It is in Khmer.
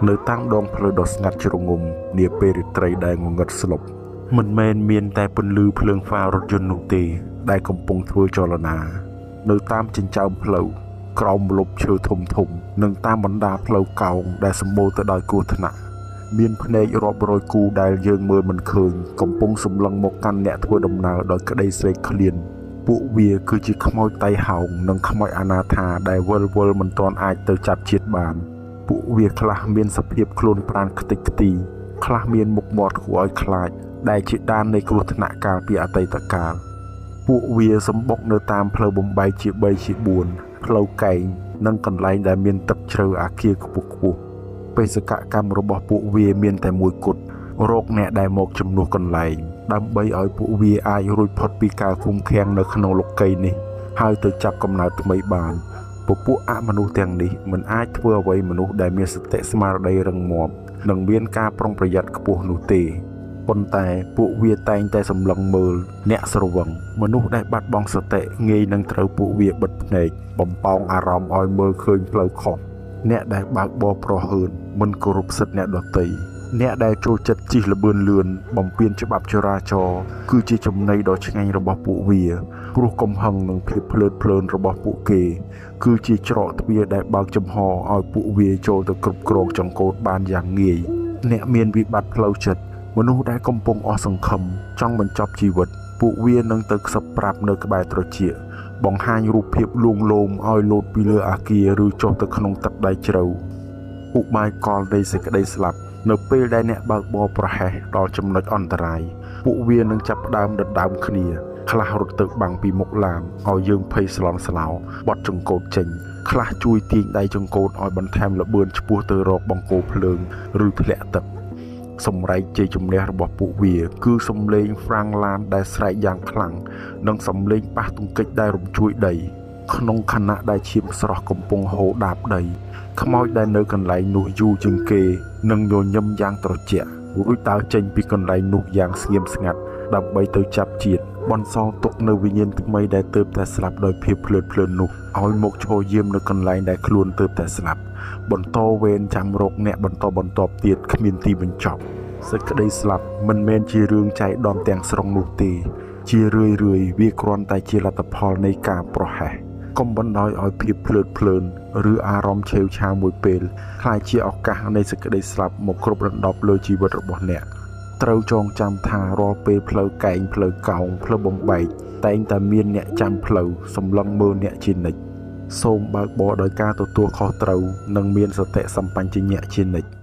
នៅតាមដងផ្លូវដ៏ស្ងាត់ជ្រងំនាពេលរាត្រីដែលងងឹតស្លុបមិនមែនមានតែពន្លឺភ្លើងហ្វារថយន្តនោះទេដែលកំពុងធ្វើចលនានៅតាមចិញ្ចើមផ្លូវក្រោមម្លប់ឈើធំធំនិងតាមបណ្ដាផ្លូវកោងដែលសម្បូរទៅដោយគ្រោះថ្នាក់មានភ្នែករាប់រយគូដែលយើងមើលមិនឃើញកំពុងសម្លឹងមកកាន់អ្នកធ្វើដំណើរដោយក្តីស្រេកឃ្លានពួកវាគឺជាខ្មោចតៃហោងនិងខ្មោចអនាថាដែលវិលមិនទាន់អាចទៅចាប់ជាតិបានពួកវាខ្លះមានសភាពខ្លួនប្រាណខ្ទេចខ្ទីខ្លះមានមុខមាត់គួរឲ្យខ្លាចដែលជាដាននៃគ្រោះថ្នាក់កាលពីអតីតកាលពួកវាសម្បុកនៅតាមផ្លូវបំបែកជា3ជា4ផ្លូវកែងនិងកន្លែងដែលមានទឹកជ្រៅអាគារខ្ពស់ៗបេសកកម្មរបស់ពួកវាមានតែមួយគត់រកអ្នកដែលមកជំនួសកន្លែងដើម្បីឲ្យពួកវាអាចរួចផុតពីការឃុំឃាំងនៅក្នុងលោកីយ៍នេះហើយទៅចាប់កំណើតថ្មីបានពួកអមនុស្សទាំងនេះមិនអាចធ្វើអ្វីមនុស្សដែលមានសតិស្មារតីរឹងមាំនិងមានការប្រុងប្រយ័ត្នខ្ពស់នោះទេប៉ុន្តែពួកវាតែងតែសម្លឹងមើលអ្នកស្រវឹងមនុស្សដែលបាត់បង់សតិងាយនឹងត្រូវពួកវាបិទភ្នែកបំប៉ោងអារម្មណ៍ឲ្យមើលឃើញផ្លូវខុសអ្នកដែលបើកបរប្រហើនមិនគោរពសិទ្ធិអ្នកដទៃអ្នកដែលចូលចិត្តជិះល្បឿនលឿនបំពានច្បាប់ចរាចរណ៍គឺជាចំណីដ៏ឆ្ងាញ់របស់ពួកវាព្រោះកំហឹងនិងភាពភ្លើតភ្លើនរបស់ពួកគេគឺជាច្រកទ្វារដែលបើកចំហឲ្យពួកវាចូលទៅគ្រប់គ្រងចង្កូតបានយ៉ាងងាយអ្នកមានវិបត្តិផ្លូវចិត្តមនុស្សដែលកំពុងអស់សង្ឃឹមចង់បញ្ចប់ជីវិតពួកវានឹងទៅខ្សឹបប្រាប់នៅក្បែរត្រចៀកបង្ហាញរូបភាពលួងលោមឲ្យលោតពីលើអាគារឬចុះទៅក្នុងទឹកដីជ្រៅឧបាយកលនៃសេចក្តីស្លាប់នៅពេលដែលអ្នកបើកបរប្រហែសដល់ចំណុចអន្តរាយពួកវានឹងចាប់ផ្ដើមដណ្ដើមគ្នាខ្លះរត់ទៅបាំងពីមុខឡានឲ្យយើងភ័យស្លន់ស្លោបត់ចង្កូតចេញខ្លះជួយទាញដៃចង្កូតឲ្យបន្ថែមល្បឿនឆ្ពោះទៅរកបង្គោលភ្លើងឬធ្លាក់ទឹកសម្រែកជ័យជំនះរបស់ពួកវាគឺសំឡេងហ្វ្រាំងឡានដែលស្រែកយ៉ាងខ្លាំងនិងសំឡេងប៉ះទង្គិចដែលរំជួយដីក្នុងខណៈដែលឈាមស្រស់កំពុងហូរដាបដីខ្មោចដែលនៅកន្លែងនោះយូរជាងគេនឹងញញឹមយ៉ាងត្រជាក់រួចដើរចេញពីកន្លែងនោះយ៉ាងស្ងៀមស្ងាត់ដើម្បីទៅចាប់ជាតិបន្សល់ទុកនៅវិញ្ញាណថ្មីដែលទើបតែស្លាប់ដោយភាពភ្លើតភ្លើននោះឲ្យមកឈរយាមនៅកន្លែងដែលខ្លួនទើបតែស្លាប់បន្តវេនចាំរកអ្នកបន្តទៀតគ្មានទីបញ្ចប់សេចក្តីស្លាប់មិនមែនជារឿងចៃដន្យទាំងស្រុងនោះទេជារឿយវាគ្រាន់តែជាលទ្ធផលនៃការប្រហែសកុំបណ្ដោយឲ្យភាពភ្លើតភ្លើនឬអារម្មណ៍ឆេវឆាវមួយពេលខ្លាចជាឱកាសនៃសេចក្តីស្លាប់មកគ្រប់រំដប់លើជីវិតរបស់អ្នកត្រូវចងចាំថារាល់ពេលផ្លូវកែងផ្លូវកោងផ្លូវបំបែកតែងតែមានអ្នកចាំផ្លូវសម្លឹងមើលអ្នកជានិច្ចសូមបើកបរដោយការទទួលខុសត្រូវនិងមានសតិសម្បជញ្ញៈជានិច្ច